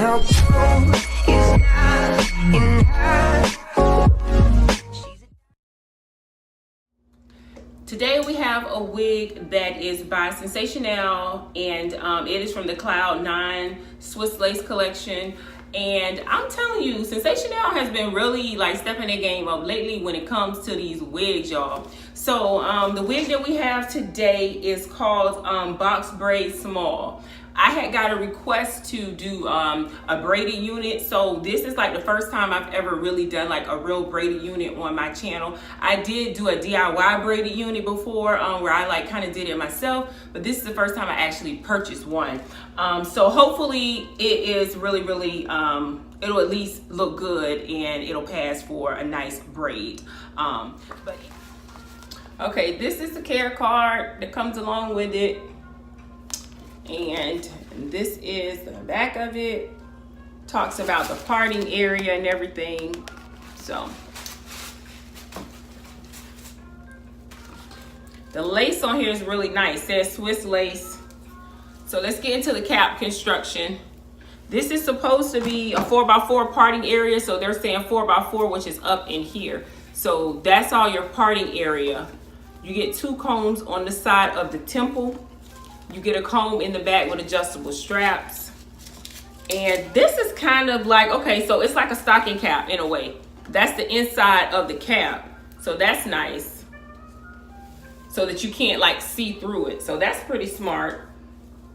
Now blue is not enough. Today we have a wig that is by Sensationnel, and it is from the Cloud 9 Swiss Lace collection. And I'm telling you, Sensationnel has been really like stepping their game up lately when it comes to these wigs, y'all. So the wig that we have today is called Box Braid Small. I had got a request to do a braided unit, so this is like the first time I've ever really done like a real braided unit on my channel. I did do a DIY braided unit before where I like kind of did it myself, but this is the first time I actually purchased one. So hopefully it is really it'll at least look good and it'll pass for a nice braid. Okay, this is the care card that comes along with it. And this is the back of it. Talks about the parting area and everything. So the lace on here is really nice. It says Swiss lace. So let's get into the cap construction. This is supposed to be a 4x4 parting area. So they're saying 4x4, which is up in here. So that's all your parting area. You get 2 combs on the side of the temple. You get a comb in the back with adjustable straps. And this is kind of like, okay, so it's like a stocking cap in a way. That's the inside of the cap. So that's nice. So that you can't like see through it. So that's pretty smart.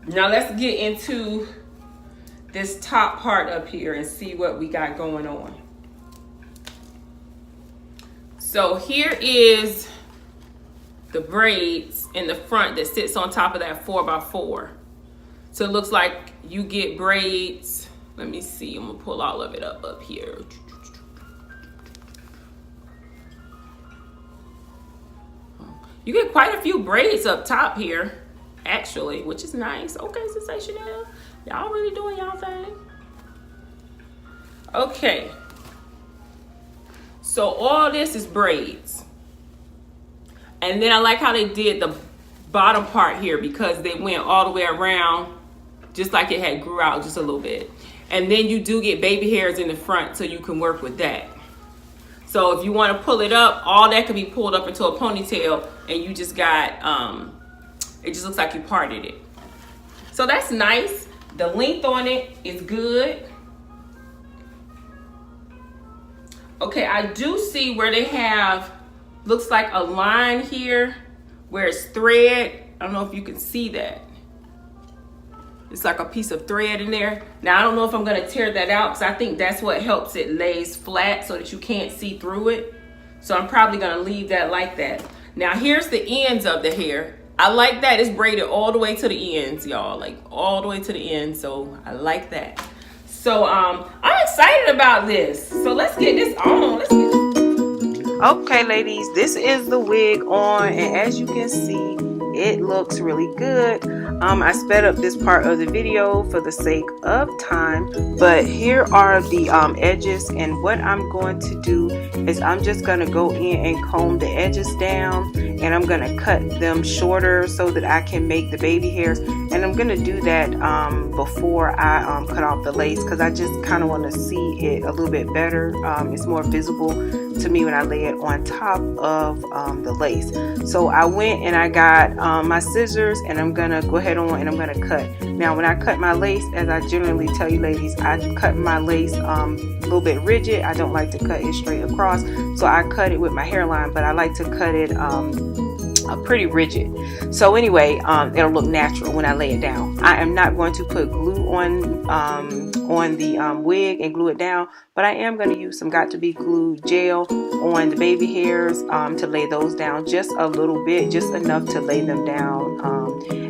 Now let's get into this top part up here and see what we got going on. So here is the braids in the front that sits on top of that 4x4. So it looks like you get braids. Let me see, I'm gonna pull all of it up here. You get quite a few braids up top here, actually, which is nice. Okay, Sensationnel, y'all really doing y'all thing. Okay, so all this is braids. And then I like how they did the bottom part here because they went all the way around just like it had grew out just a little bit. And then you do get baby hairs in the front so you can work with that. So if you want to pull it up, all that can be pulled up into a ponytail and you just got, it just looks like you parted it. So that's nice. The length on it is good. Okay, I do see where they have, looks like a line here where it's thread. I don't know if you can see that. It's like a piece of thread in there. Now, I don't know if I'm gonna tear that out because I think that's what helps it lays flat so that you can't see through it. So I'm probably gonna leave that like that. Now, here's the ends of the hair. I like that it's braided all the way to the ends, y'all, like all the way to the end. So I like that. So I'm excited about this. So let's get this on. Let's get this. Okay, ladies, this is the wig on, and as you can see, it looks really good. I sped up this part of the video for the sake of time, but here are the edges, and what I'm going to do is I'm just going to go in and comb the edges down, and I'm going to cut them shorter so that I can make the baby hairs. And I'm going to do that before I cut off the lace because I just kind of want to see it a little bit better. It's more visible to me when I lay it on top of the lace. So I went and I got my scissors, and I'm gonna go ahead on and I'm gonna cut. Now when I cut my lace, as I generally tell you ladies, I cut my lace a little bit rigid. I don't like to cut it straight across, so I cut it with my hairline, but I like to cut it pretty rigid. So anyway, it'll look natural when I lay it down. I am not going to put glue on the wig and glue it down, but I am going to use some Got to Be Glue gel on the baby hairs to lay those down just a little bit, just enough to lay them down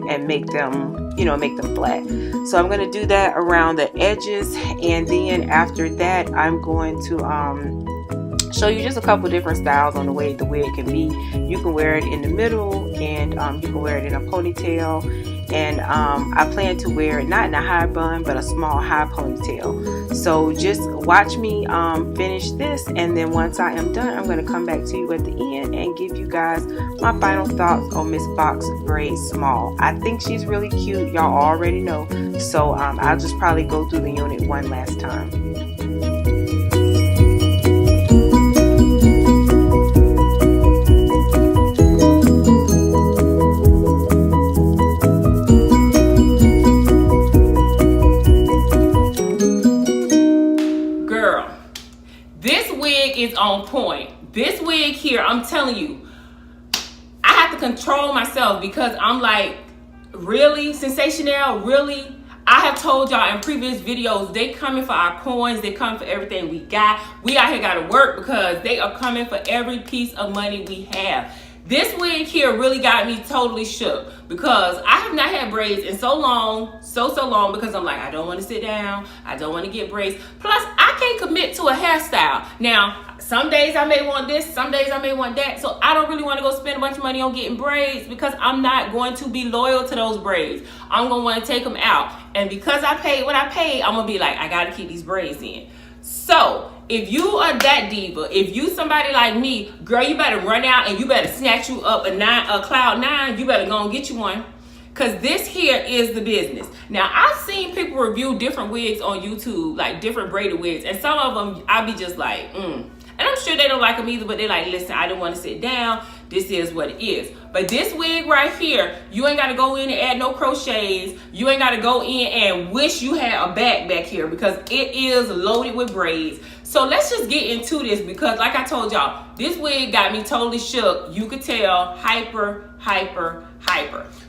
and make them, you know, make them flat. So I'm going to do that around the edges, and then after that I'm going to show you just a couple different styles on the way the wig can be. You can wear it in the middle, and you can wear it in a ponytail, and I plan to wear it not in a high bun but a small high ponytail. So just watch me finish this, and then once I am done, I'm going to come back to you at the end and give you guys my final thoughts on Miss Box Braid Small. I think she's really cute, y'all already know, so I'll just probably go through the unit one last time. Is on point. This wig here, I'm telling you, I have to control myself because I'm like, really, Sensationnel, really? I have told y'all in previous videos, they coming for our coins, they coming for everything we got. We out here gotta work because they are coming for every piece of money we have. This wig here really got me totally shook because I have not had braids in so long, so long, because I'm like, I don't want to sit down, I don't want to get braids. Plus, I can't commit to a hairstyle. Now, some days I may want this, some days I may want that, so I don't really want to go spend a bunch of money on getting braids because I'm not going to be loyal to those braids. I'm going to want to take them out. And because I paid what I paid, I'm going to be like, I got to keep these braids in. So, if you are that diva, if you somebody like me, girl, you better run out and you better snatch you up a cloud 9. You better go and get you one. Because this here is the business. Now, I've seen people review different wigs on YouTube, like different braided wigs. And some of them, I be just like, And I'm sure they don't like them either, but they're like, listen, I didn't want to sit down. This is what it is. But this wig right here, you ain't got to go in and add no crochets. You ain't got to go in and wish you had a back here because it is loaded with braids. So let's just get into this because like I told y'all, this wig got me totally shook. You could tell, hyper.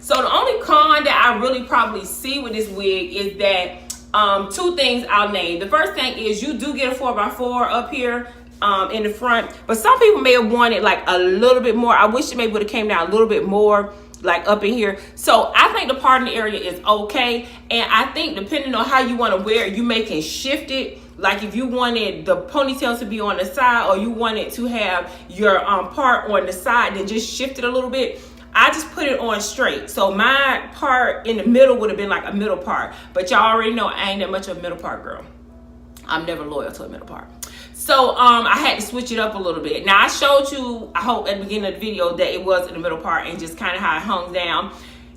So the only con that I really probably see with this wig is that two things I'll name. The first thing is you do get a 4x4 up here in the front, but some people may have wanted like a little bit more. I wish it maybe would have came down a little bit more like up in here. So I think the parting area is okay, and I think depending on how you want to wear it, you may can shift it. Like if you wanted the ponytail to be on the side or you wanted to have your part on the side, then just shift it a little bit. I just put it on straight. So my part in the middle would have been like a middle part, but y'all already know I ain't that much of a middle part girl. I'm never loyal to a middle part. So I had to switch it up a little bit. Now I showed you, I hope at the beginning of the video, that it was in the middle part and just kind of how it hung down.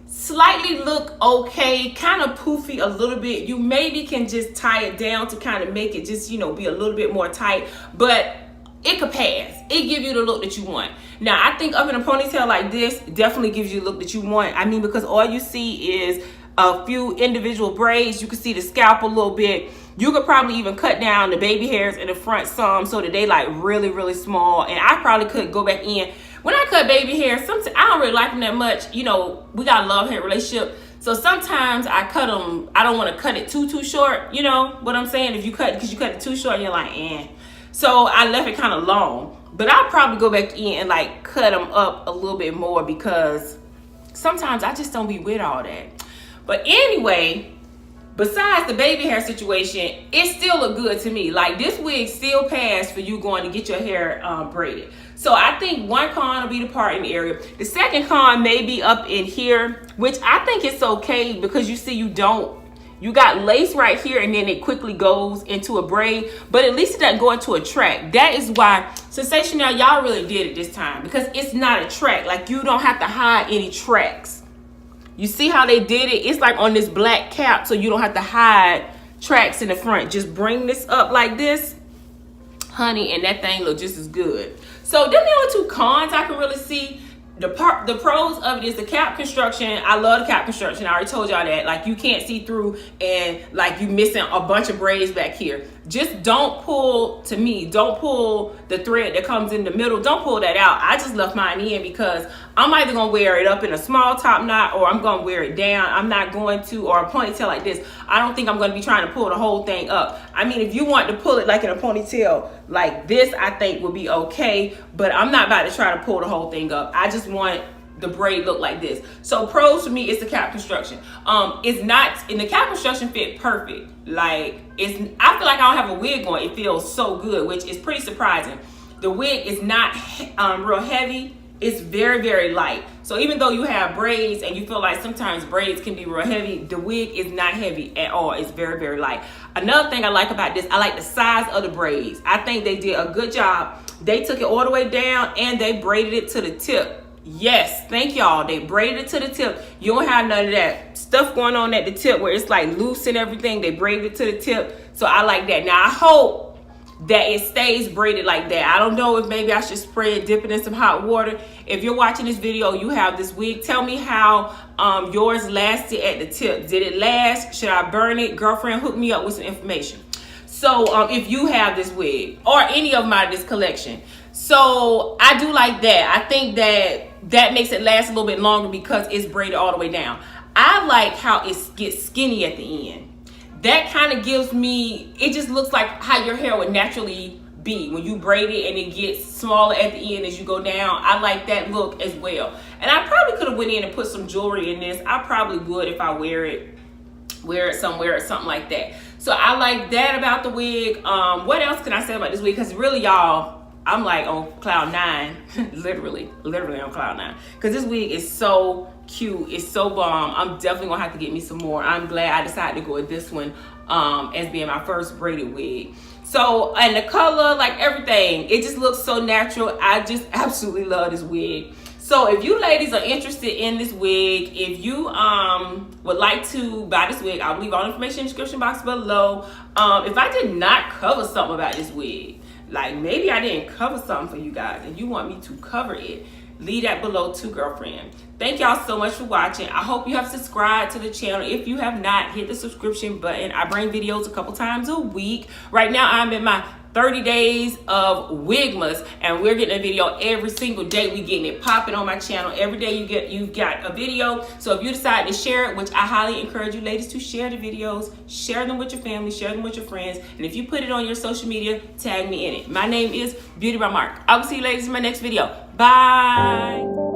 Slightly look okay, kind of poofy a little bit. You maybe can just tie it down to kind of make it just, you know, be a little bit more tight, but it could pass. It give you the look that you want. Now, I think up in a ponytail like this definitely gives you the look that you want. I mean, because all you see is a few individual braids. You can see the scalp a little bit. You could probably even cut down the baby hairs in the front some so that they like really small. And I probably could go back in. When I cut baby hair, sometimes I don't really like them that much. You know, we got a love-hate relationship. So sometimes I cut them. I don't want to cut it too short. You know what I'm saying? If you cut, because you cut it too short, you're like, eh. So I left it kind of long. But I'll probably go back in and like cut them up a little bit more because sometimes I just don't be with all that. But anyway, besides the baby hair situation, it still look good to me. Like this wig still passed for you going to get your hair braided. So I think one con will be the parting area. The second con may be up in here, which I think it's okay because you see you got lace right here and then it quickly goes into a braid, but at least it doesn't go into a track. That is why Sensationnel, y'all really did it this time because it's not a track. Like you don't have to hide any tracks. You see how they did it? It's like on this black cap, so you don't have to hide tracks in the front. Just bring this up like this, honey, and that thing look just as good. So them the only two cons I can really see. The pros of it is the cap construction. I love the cap construction. I already told y'all that. Like you can't see through and like you missing a bunch of braids back here. Just don't pull, to me, don't pull the thread that comes in the middle. Don't pull that out. I just left mine in because I'm either going to wear it up in a small top knot or I'm going to wear it down. I'm not going to, or a ponytail like this. I don't think I'm going to be trying to pull the whole thing up. I mean, if you want to pull it like in a ponytail like this, I think would be okay. But I'm not about to try to pull the whole thing up. I just want the braid look like this. So pros for me is the cap construction. It's not, in the cap construction fit perfect. Like I feel like I don't have a wig on. It feels so good, which is pretty surprising. The wig is not real heavy. it's very, very light. So even though you have braids and you feel like sometimes braids can be real heavy, the wig is not heavy at all. It's very, very light. Another thing I like about this, I like the size of the braids. I think they did a good job. They took it all the way down and they braided it to the tip. Yes, thank y'all. They braided it to the tip. You don't have none of that stuff going on at the tip where it's like loose and everything. They braided it to the tip. So I like that. Now I hope that it stays braided like that. I don't know if maybe I should spray it, dip it in some hot water. If you're watching this video, you have this wig, tell me how yours lasted at the tip. Did it last? Should I burn it? Girlfriend, hook me up with some information. So if you have this wig or any of them out of this collection. So I do like that. I think that makes it last a little bit longer because it's braided all the way down. I like how it gets skinny at the end. That kind of gives me, it just looks like how your hair would naturally be when you braid it and it gets smaller at the end as you go down. I like that look as well. And I probably could have went in and put some jewelry in this. I probably would if I wear it somewhere or something like that. So I like that about the wig. What else can I say about this wig? Because really, y'all, I'm like on cloud 9, literally on cloud 9. Because this wig is so cute, it's so bomb. I'm definitely gonna have to get me some more. I'm glad I decided to go with this one as being my first braided wig. So, and the color, like everything, it just looks so natural. I just absolutely love this wig. So if you ladies are interested in this wig, if you would like to buy this wig, I'll leave all the information in the description box below. If I did not cover something about this wig, like maybe I didn't cover something for you guys and you want me to cover it, leave that below too, girlfriend. Thank y'all so much for watching. I hope you have subscribed to the channel. If you have not, hit the subscription button. I bring videos a couple times a week. Right now I'm in my 30 days of Wigmas and we're getting a video every single day. We getting it popping on my channel. Every day you got a video. So if you decide to share it, which I highly encourage you ladies to share the videos, share them with your family, share them with your friends. And if you put it on your social media, tag me in it. My name is Beauty by Mark. I will see you ladies in my next video. Bye.